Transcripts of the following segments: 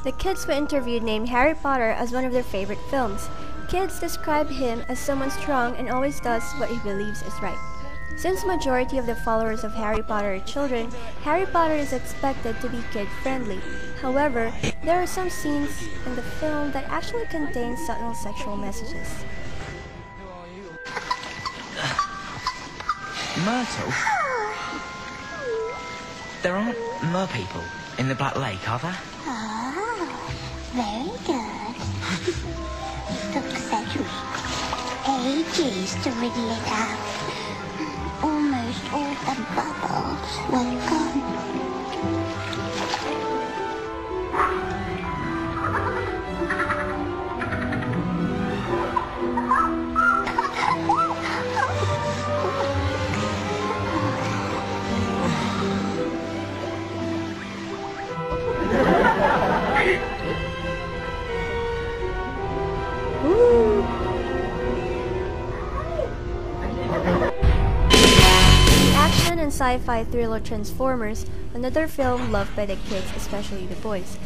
The kids we interviewed named Harry Potter as one of their favorite films. Kids describe him as someone strong and always does what he believes is right. Since majority of the followers of Harry Potter are children, Harry Potter is expected to be kid-friendly. However, there are some scenes in the film that actually contain subtle sexual messages. Myrtle? There aren't mer-people in the Black Lake, are there? Oh, very good. It took centuries, ages to wriggle it out. Almost all the bubbles were gone. Sci-fi thriller Transformers, another film loved by the kids, especially the boys,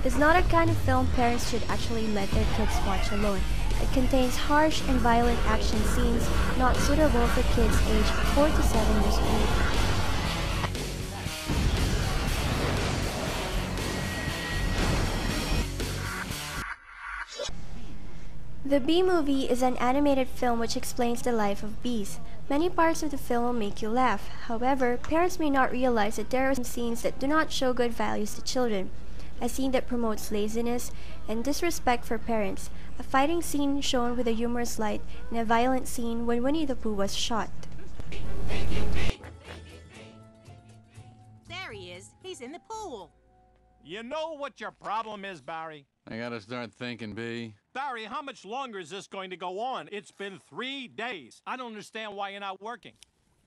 is not a kind of film parents should actually let their kids watch alone. It contains harsh and violent action scenes not suitable for kids aged 4 to 7 years old. The Bee Movie is an animated film which explains the life of bees. Many parts of the film will make you laugh. However, parents may not realize that there are some scenes that do not show good values to children. A scene that promotes laziness and disrespect for parents. A fighting scene shown with a humorous light, and a violent scene when Winnie the Pooh was shot. There he is. He's in the pool. You know what your problem is, Barry? I gotta start thinking, B. Barry, how much longer is this going to go on? It's been 3 days. I don't understand why you're not working.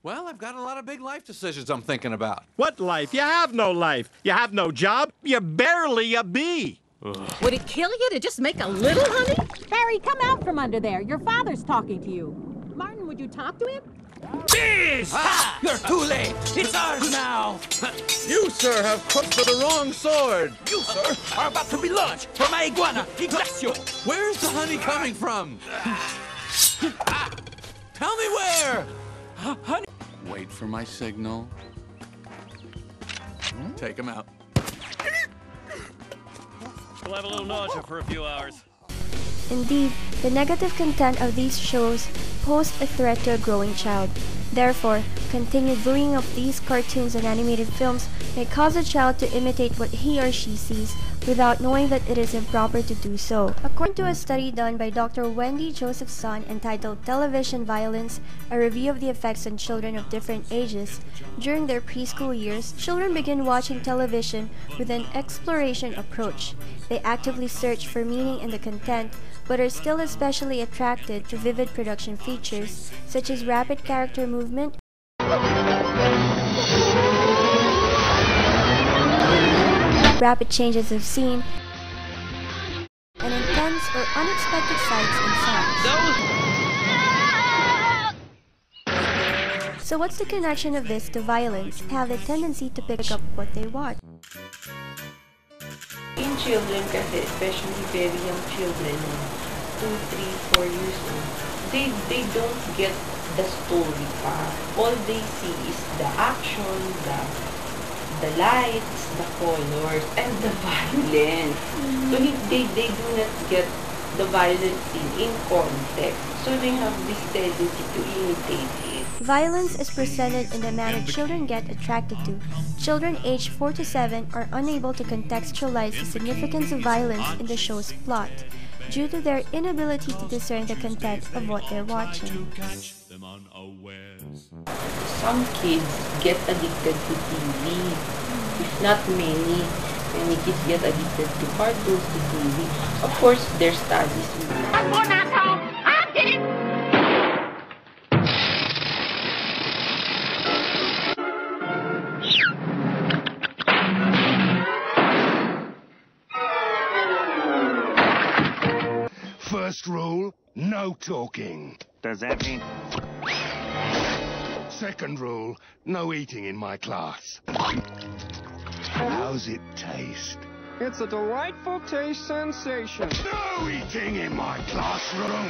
Well, I've got a lot of big life decisions I'm thinking about. What life? You have no life. You have no job. You're barely a bee. Ugh. Would it kill you to just make a little honey? Barry, come out from under there. Your father's talking to you. Martin, would you talk to him? Bees! Ha! You're too late! It's ours now! You, sir, have cooked for the wrong sword! You, sir, are about to be launched for my iguana, Ignacio! Where's the honey coming from? Tell me where! Honey? Wait for my signal. Take him out. We'll have a little nausea for a few hours. Indeed, the negative content of these shows pose a threat to a growing child. Therefore, continued viewing of these cartoons and animated films may cause a child to imitate what he or she sees without knowing that it is improper to do so. According to a study done by Dr. Wendy Josephson entitled Television Violence, a review of the effects on children of different ages, during their preschool years, children begin watching television with an exploration approach. They actively search for meaning in the content, but are still especially attracted to vivid production features such as rapid character movement, rapid changes of scene, and intense or unexpected sights and sounds. So what's the connection of this to violence? Have the tendency to pick up what they watch. In children kasi, especially very young children, 2, 3, 4 years old, they don't get the story pa. All they see is the action, the lights, the colors, and the violence. So they do not get the violence in context. So they have this tendency to imitate it. Violence is presented in the manner children get attracted to. Children aged 4 to 7 are unable to contextualize the significance of violence in the show's plot due to their inability to discern the content of what they're watching. Some kids get addicted to TV. Not many. Many kids get addicted to cartoons, to TV. Of course, their studies. First rule, no talking. Does that mean? Second rule, no eating in my class. How's it taste? It's a delightful taste sensation. No eating in my classroom!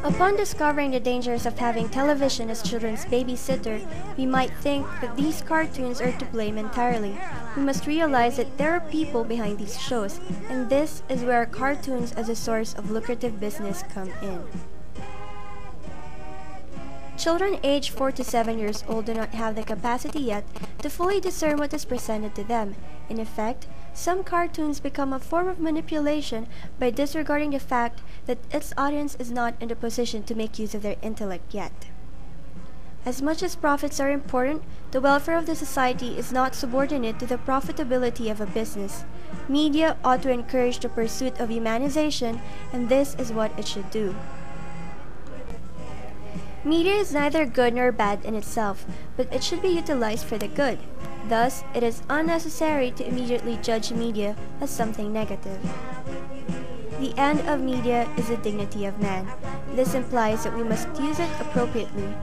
Upon discovering the dangers of having television as children's babysitter, we might think that these cartoons are to blame entirely. We must realize that there are people behind these shows, and this is where cartoons as a source of lucrative business come in. Children aged 4 to 7 years old do not have the capacity yet to fully discern what is presented to them. In effect, some cartoons become a form of manipulation by disregarding the fact that its audience is not in the position to make use of their intellect yet. As much as profits are important, the welfare of the society is not subordinate to the profitability of a business. Media ought to encourage the pursuit of humanization, and this is what it should do. Media is neither good nor bad in itself, but it should be utilized for the good. Thus, it is unnecessary to immediately judge media as something negative. The end of media is the dignity of man. This implies that we must use it appropriately.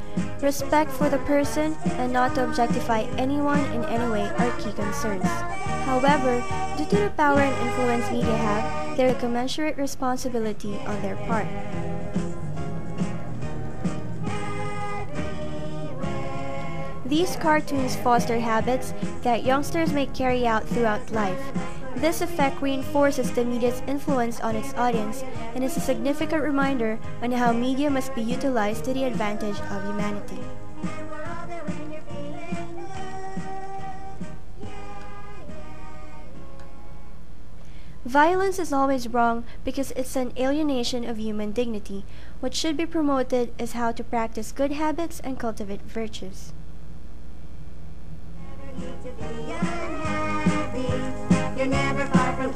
Respect for the person and not to objectify anyone in any way are key concerns. However, due to the power and influence media have, there is a commensurate responsibility on their part. These cartoons foster habits that youngsters may carry out throughout life. This effect reinforces the media's influence on its audience and is a significant reminder on how media must be utilized to the advantage of humanity. Violence is always wrong because it's an alienation of human dignity. What should be promoted is how to practice good habits and cultivate virtues. To be unhappy, you're never far from